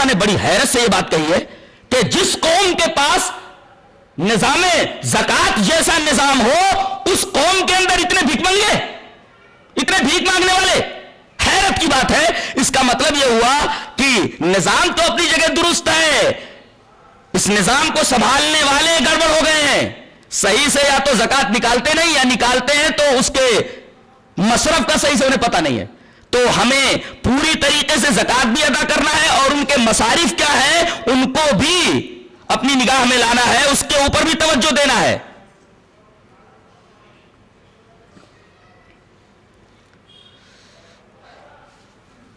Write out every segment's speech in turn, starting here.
نے بڑی حیرت سے یہ بات کہی ہے کہ جس قوم کے پاس نظام زکات جیسا نظام ہو اس قوم کے اندر اتنے بھیک منگے، اتنے بھیک مانگنے والے، حیرت کی بات ہے۔ اس کا مطلب یہ ہوا کہ نظام تو اپنی جگہ درست ہے، اس نظام کو سنبھالنے والے گڑبڑ ہو گئے ہیں، صحیح سے یا تو زکات نکالتے نہیں یا نکالتے ہیں تو اس کے مصرف کا صحیح سے انہیں پتہ نہیں ہے۔ تو ہمیں پوری طریقے سے زکات بھی ادا کرنا ہے اور ان کے مصارف کیا ہے ان کو بھی اپنی نگاہ میں لانا ہے، اس کے اوپر بھی توجہ دینا ہے۔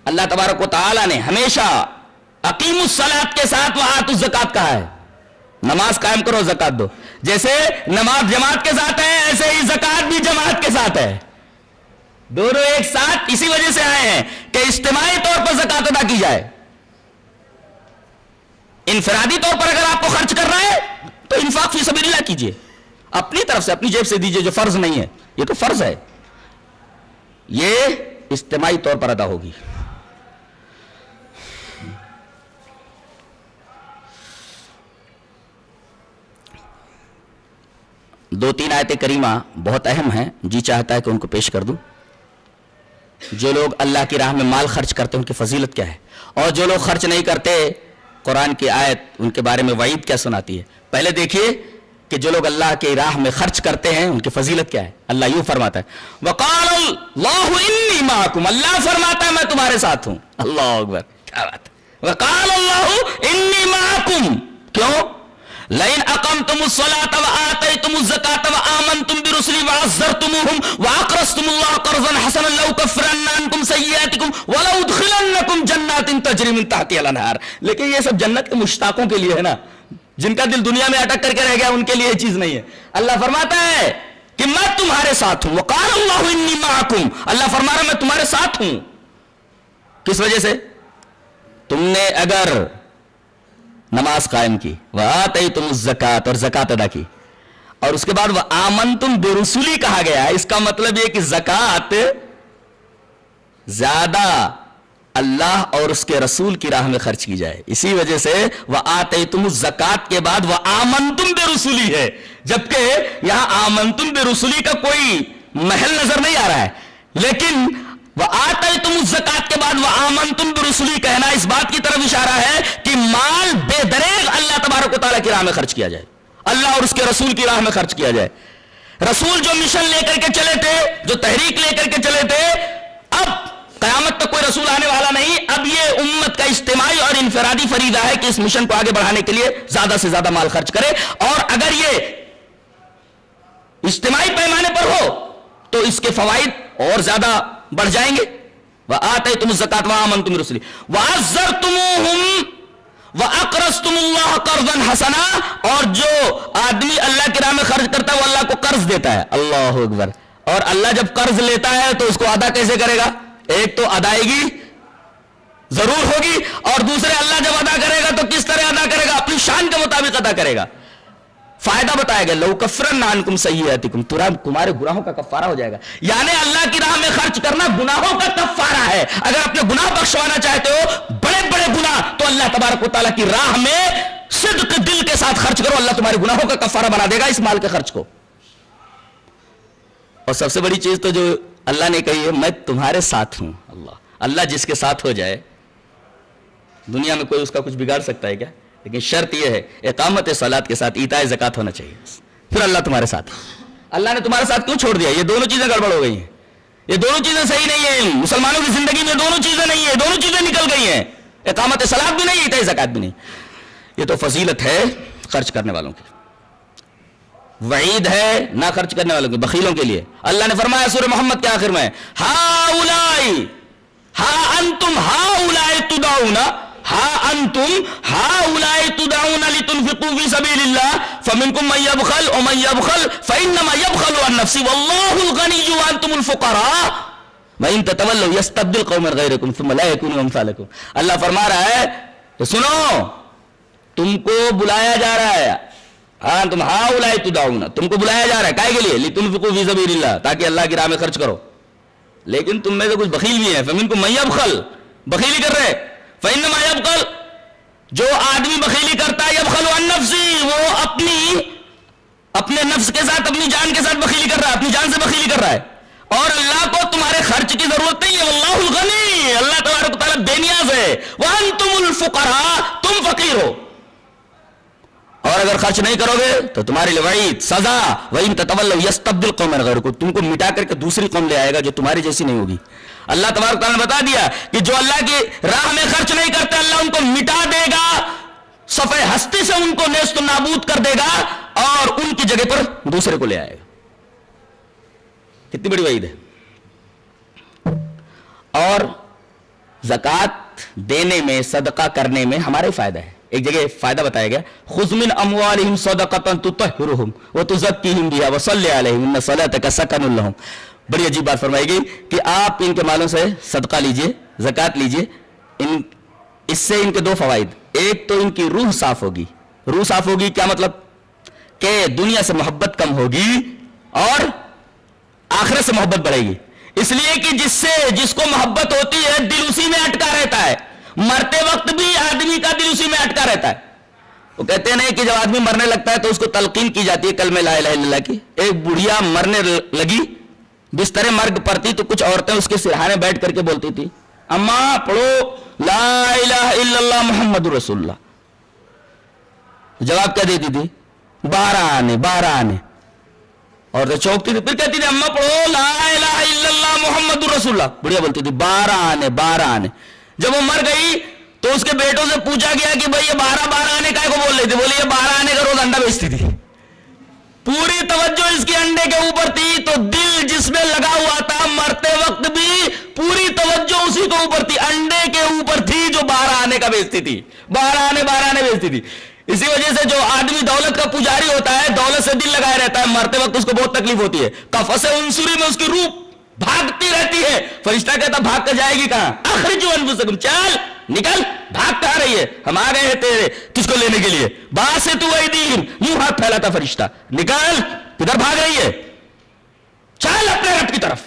اللہ تبارک و تعالی نے ہمیشہ اقیموا الصلاۃ کے ساتھ وآتوا الزکات کہا ہے، نماز قائم کرو زکات دو۔ جیسے نماز جماعت کے ساتھ ہے ایسے ہی زکات بھی جماعت کے ساتھ ہے، دونوں ایک ساتھ اسی وجہ سے آئے ہیں کہ اجتماعی طور پر زکات ادا کی جائے۔ انفرادی طور پر اگر آپ کو خرچ کرنا ہے تو انفاق فی سبیل اللہ کیجئے، اپنی طرف سے اپنی جیب سے دیجئے، جو فرض نہیں ہے، یہ تو فرض ہے، یہ اجتماعی طور پر ادا ہوگی۔ دو تین آیتیں کریمہ بہت اہم ہیں، جی چاہتا ہے کہ ان کو پیش کر دوں۔ جو لوگ اللہ کی راہ میں مال خرچ کرتے ہیں ان کی فضیلت کیا ہے، اور جو لوگ خرچ نہیں کرتے قرآن کی آیت ان کے بارے میں وعید کیا سناتی ہے۔ پہلے دیکھیے کہ جو لوگ اللہ کی راہ میں خرچ کرتے ہیں ان کی فضیلت کیا ہے۔ اللہ یوں فرماتا ہے وَقَالَ اللَّهُ إِنِّي مَعَكُمْ، اللہ فرماتا ہے میں تمہارے ساتھ ہوں۔ اللہ اکبر، کیا بات ہے۔ وَقَالَ اللَّهُ إِنِّي مَعَكُمْ، کیوں؟ لَئِنْ أَقَمْتُمُ الصَّلَاةَ وَآتَيْتُمُ الزَّكَاةَ وَآمَنْتُمْ بِرُسُلِي وَعَزَّرْتُمُوهُمْ وَأَقْرَضْتُمُ اللَّهَ قَرْضًا حَسَنًا لَأُكَفِّرَنَّ عَنْكُمْ سَيِّئَاتِكُمْ وَلَأُدْخِلَنَّكُمْ جَنَّاتٍ تَجْرِي مِنْ تَحْتِهَا الْأَنْهَارُ۔ لیکن یہ سب جنت کے مشتاقوں کے لیے ہے نا، جن کا دل دنیا میں اٹک کر کے رہ گیا ان کے لیے یہ چیز نہیں ہے۔ اللہ فرماتا ہے کہ میں تمہارے ساتھ ہوں۔ وَقَالَ اللَّهُ إِنِّي مَعَكُمْ، اللہ فرما رہا ہے میں تمہارے ساتھ ہوں۔ کس وجہ سے؟ تم نے اگر نماز قائم کی، وَآتَيْتُمُ الزَّكَاةَ، اور زکات ادا کی، اور اس کے بعد وَآمَنْتُمْ بِرُسُلِي کہا گیا ہے۔ اس کا مطلب یہ کہ زکات زیادہ اللہ اور اس کے رسول کی راہ میں خرچ کی جائے، اسی وجہ سے وَآتَيْتُمُ الزَّكَاةَ کے بعد وَآمَنْتُمْ بِرُسُلِي ہے، جبکہ یہاں آمنتم برسلی کا کوئی محل نظر نہیں آ رہا ہے، لیکن وَآتَيْتُمُ الزَّكَاةَ کے بعد وَآمَنْتُمْ بِرُسُلِي کہنا اس بات کی طرف اشارہ ہے کہ مال بے دریغ اللہ تبارک و تعالیٰ کی راہ میں خرچ کیا جائے، اللہ اور اس کے رسول کی راہ میں خرچ کیا جائے۔ رسول جو مشن لے کر کے چلے تھے، جو تحریک لے کر کے چلے تھے، اب قیامت تک کوئی رسول آنے والا نہیں، اب یہ امت کا اجتماعی اور انفرادی فریضہ ہے کہ اس مشن کو آگے بڑھانے کے لیے زیادہ سے زیادہ مال خرچ کرے، اور اگر یہ اجتماعی پیمانے پر ہو تو اس کے فوائد اور زیادہ بڑھ جائیں گے۔ وَآتَيْتُمُ الزَّكَاةَ وَآمَنْتُمْ بِرُسُلِي وَعَزَّرْتُمُوهُمْ وَأَقْرَضْتُمُ اللَّهَ قَرْضًا حَسَنًا، اور جو آدمی اللہ کی راہ میں خرچ کرتا ہے وہ اللہ کو قرض دیتا ہے۔ اللہ اکبر۔ اور اللہ جب قرض لیتا ہے تو اس کو ادا کیسے کرے گا؟ ایک تو ادائیگی ضرور ہوگی، اور دوسرے اللہ جب ادا کرے گا تو کس طرح ادا کرے گا؟ اپنی شان کے مطابق ادا کرے گا۔ فائدہ بتایا گیا لَأُكَفِّرَنَّ عَنْكُمْ سَيِّئَاتِكُمْ، تمہارے گناہوں کا کفارہ ہو جائے گا۔ یعنی اللہ کی راہ میں خرچ کرنا گناہوں کا کفارہ ہے۔ اگر اپنے گناہ بخشوانا چاہتے ہو، بڑے بڑے گناہ، تو اللہ تبارک و تعالیٰ کی راہ میں صدق دل کے ساتھ خرچ کرو، اللہ تمہارے گناہوں کا کفارہ بنا دے گا اس مال کے خرچ کو۔ اور سب سے بڑی چیز تو جو اللہ نے کہی ہے میں تمہارے ساتھ ہوں۔ اللہ جس کے ساتھ ہو جائے، دنیا میں کوئی اس کا کچھ بگاڑ سکتا ہے کیا؟ لیکن شرط یہ ہے اقامت صلاۃ کے ساتھ ایتاء زکات ہونا چاہیے، پھر اللہ تمہارے ساتھ۔ اللہ نے تمہارے ساتھ کیوں چھوڑ دیا؟ یہ دونوں چیزیں گڑبڑ ہو گئی ہیں، یہ دونوں چیزیں صحیح نہیں ہیں، مسلمانوں کی زندگی میں دونوں چیزیں نہیں ہیں، دونوں چیزیں نکل گئی ہیں، اقامت صلاۃ بھی نہیں، ایتاء زکات بھی نہیں۔ یہ تو فضیلت ہے خرچ کرنے والوں کی، وعید ہے نہ خرچ کرنے والوں کی، بخیلوں کے لیے۔ اللہ نے فرمایا سورہ محمد کے آخر میں انتم هؤلاء تدعون لتنفقوا في سبيل الله فمنكم من يبخل ومن يبخل فإنما يبخل عن نفسه والله الغني وأنتم الفقراء وإن تتولوا يستبدل قوما غيركم ثم لا يكونوا أمثالكم۔ اللہ فرما رہا ہے کہ سنو، تم کو بلایا جا رہا ہے، تم هؤلاء تدعون، تم کو بلایا جا رہا ہے کائے کے لیے؟ لتنفقوا في سبيل الله، تاکہ اللہ کی راہ میں خرچ کرو، لیکن تم میں سے کچھ بخیل بھی ہیں، فمنکم من یبخل، بخیلی کر رہے، فإنما يبخل، جو آدمی بخیلی کرتا ہے یبخل عن نفسی، وہ اپنے نفس کے ساتھ، اپنی جان کے ساتھ بخیلی کر رہا ہے، اپنی جان سے بخیلی کر رہا ہے، اور اللہ کو تمہارے خرچ کی ضرورت نہیں ہے۔ واللہ الغنی، اللہ تبارک و تعالیٰ بے نیاز ہے، وانتم الفقراء، تم فقیر ہو، اور اگر خرچ نہیں کرو گے تو تمہاری وعید، سزا، وَإِن تَتَوَلَّوْا يَسْتَبْدِلْ قَوْمًا غَيْرَكُمْ، تم کو مٹا کر کے دوسری قوم لے آئے گا جو تمہاری جیسی نہیں ہوگی۔ اللہ تبارک و تعالیٰ نے بتا دیا کہ جو اللہ کی راہ میں خرچ نہیں کرتے اللہ ان کو مٹا دے گا، صفحہ ہستی سے ان کو نیست و نابود کر دے گا اور ان کی جگہ پر دوسرے کو لے آئے گا۔ کتنی بڑی وعید ہے۔ اور زکوٰۃ دینے میں، صدقہ کرنے میں ہمارے فائدہ ہے۔ ایک جگہ فائدہ بتایا گیا، خذ من اموالہم صدقۃ تطہرہم وتزکیہم بہا وصلی علیہم ان صلاتک سکن لہم۔ بڑی عجیب بات فرمائی گئی کہ آپ ان کے مالوں سے صدقہ لیجئے، زکوٰۃ لیجئے، اس سے ان کے دو فوائد، ایک تو ان کی روح صاف ہوگی۔ روح صاف ہوگی کیا مطلب؟ کہ دنیا سے محبت کم ہوگی اور آخرت سے محبت بڑھے گی، اس لیے کہ جس کو محبت ہوتی ہے دل اسی میں اٹکا رہتا ہے، مرتے وقت بھی آدمی کا دل اسی میں اٹکا رہتا ہے۔ وہ کہتے ہیں کہ جب آدمی مرنے لگتا ہے تو اس کو تلقین کی جاتی ہے کلمہ لا الہ الا اللہ کی۔ ایک بڑھیا مرنے لگی، بستر مرگ پڑتی تو کچھ عورتیں اس کے سرہانے بیٹھ کر کے بولتی تھی، اماں پڑھو لا الہ الا اللہ محمد رسول اللہ۔ جواب کیا دیتی تھی؟ 12 آنے۔ اور تو چوکتی تھی، پھر کہتی تھی اماں پڑھو لا الہ الا اللہ محمد رسول اللہ، بڑھیا بولتی تھی 12 آنے۔ جب وہ مر گئی تو اس کے بیٹوں سے پوچھا گیا کہ بھئی یہ 12 آنے کا کو بول رہی تھی؟ بولے یہ 12 آنے کا روز انڈا بیچتی تھی۔ پوری توجہ اس کے انڈے کے اوپر تھی، تو دل جس میں لگا ہوا تھا مرتے وقت بھی پوری توجہ اسی کے اوپر تھی، انڈے کے اوپر تھی جو 12 آنے کا بیچتی تھی، 12 آنے بیچتی تھی۔ اسی وجہ سے جو آدمی دولت کا پجاری ہوتا ہے دولت سے دل لگائے رہتا ہے، مرتے وقت اس کو بہت تکلیف ہوتی ہے، قفص عنصری میں اس کی روح بھاگتی رہتی ہے۔ فرشتہ کہتا بھاگ کر جائے گی کہاں؟ اخرجوا انفسکم، چل نکل، بھاگ کہاں رہی ہے؟ ہم آ گئے ہیں تیرے تجھ کو لینے کے لیے۔ باسطوا ایدیہم، یوں ہاتھ پھیلاتا فرشتہ، نکل، کدھر بھاگ رہی ہے؟ چل اپنے رب کی طرف۔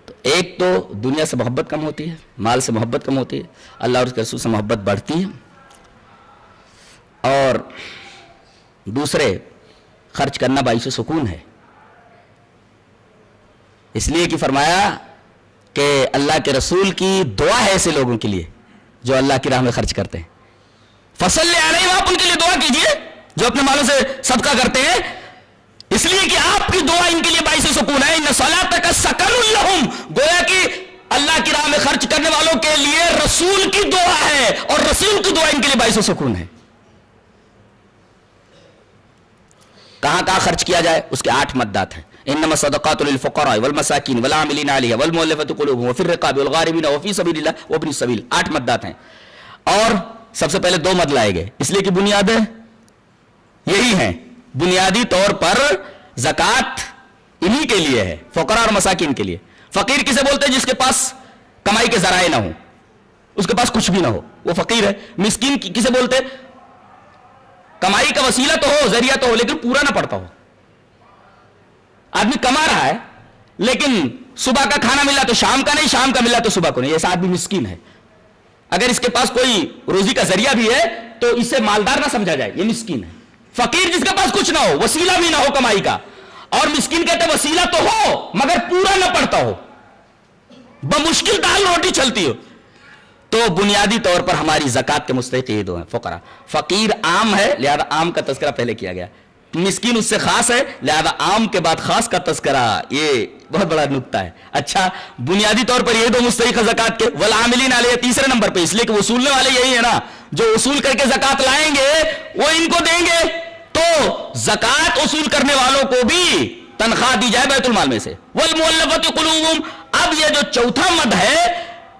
تو ایک تو دنیا سے محبت کم ہوتی ہے، مال سے محبت کم ہوتی ہے، اللہ اور اس کے رسول سے محبت بڑھتی ہے، اور دوسرے خرچ کرنا باعث سکون ہے۔ اس لیے کہ فرمایا کہ اللہ کے رسول کی دعا ہے ایسے لوگوں کے لیے جو اللہ کی راہ میں خرچ کرتے ہیں۔ فصلی علیہم، آپ ان کے لیے دعا کیجئے جو اپنے مالوں سے صدقہ کرتے ہیں، اس لیے کہ آپ کی دعا ان کے لیے باعث سکون ہے۔ ان صلاتک سکن لہم، گویا کہ اللہ کی راہ میں خرچ کرنے والوں کے لیے رسول کی دعا ہے اور رسول کی دعا ان کے لیے باعث سکون ہے۔ کہاں خرچ کیا جائے اس کے 8 مدات ہیں۔ انما الصدقات للفقراء والمساکین والعاملین علیہا والمؤلفۃ قلوبہم وفی الرقاب والغارمین وفی سبیل اللہ وابن السبیل، 8 مدات ہیں۔ اور سب سے پہلے 2 مد لائے گئے، اس لیے کہ بنیادیں یہی ہیں، بنیادی طور پر زکوٰۃ انہی کے لیے ہے، فقراء اور مساکین کے لیے۔ فقیر کسے بولتے ہیں؟ جس کے پاس کمائی کے ذرائع نہ ہوں، اس کے پاس کچھ بھی نہ ہو، وہ فقیر ہے۔ مسکین کسے بولتے ہیں؟ کمائی کا وسیلہ تو ہو، ذریعہ تو ہو، لیکن پورا نہ پڑتا ہو۔ آدمی کما رہا ہے لیکن صبح کا کھانا ملا تو شام کا نہیں، شام کا ملا تو صبح کو نہیں، ایسا آدمی مسکین ہے۔ اگر اس کے پاس کوئی روزی کا ذریعہ بھی ہے تو اسے مالدار نہ سمجھا جائے، یہ مسکین ہے۔ فقیر جس کے پاس کچھ نہ ہو، وسیلہ بھی نہ ہو کمائی کا، اور مسکین کہتے ہیں وسیلہ تو ہو مگر پورا نہ پڑتا ہو، بمشکل دال روٹی چلتی ہو۔ تو بنیادی طور پر ہماری زکوٰۃ کے مستحق یہ 2 ہیں، فقراء۔ فقیر عام ہے لہذا عام کا تذکرہ پہلے کیا گیا، مسکین اس سے خاص ہے لہذا عام کے بعد خاص کا تذکرہ، یہ بہت بڑا نکتہ ہے۔ اچھا، بنیادی طور پر یہ 2 مستحق ہے زکوٰۃ کے، والعاملین علیہ تیسرے نمبر پہ، اس لیے کہ وصولنے والے یہی ہے نا، جو وصول کر کے زکوٰۃ لائیں گے وہ ان کو دیں گے، تو زکوٰۃ وصول کرنے والوں کو بھی تنخواہ دی جائے بیت المال میں سے۔ والمؤلفۃ قلوبہم، اب یہ جو چوتھا مد ہے،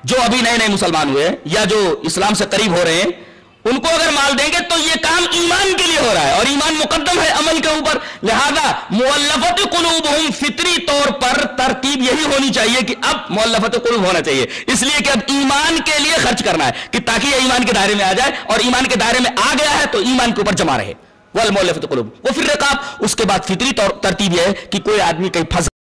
جو ابھی نئے مسلمان ہوئے یا جو اسلام سے قریب ہو رہے ہیں، ان کو اگر مال دیں گے تو یہ کام ایمان کے لیے ہو رہا ہے، اور ایمان مقدم ہے عمل کے اوپر، لہذا مؤلفۃ قلوبہم فطری طور پر ترتیب یہی ہونی چاہیے کہ اب مؤلفۃ قلوب ہونا چاہیے، اس لیے کہ اب ایمان کے لیے خرچ کرنا ہے، کہ تاکہ یہ ایمان کے دائرے میں آ جائے، اور ایمان کے دائرے میں آ گیا ہے تو ایمان کے اوپر جمع رہے۔ والمؤلفۃ قلوب وفی الرقاب، اس کے بعد فطری ترتیب یہ ہے کہ کوئی آدمی کہیں پھنس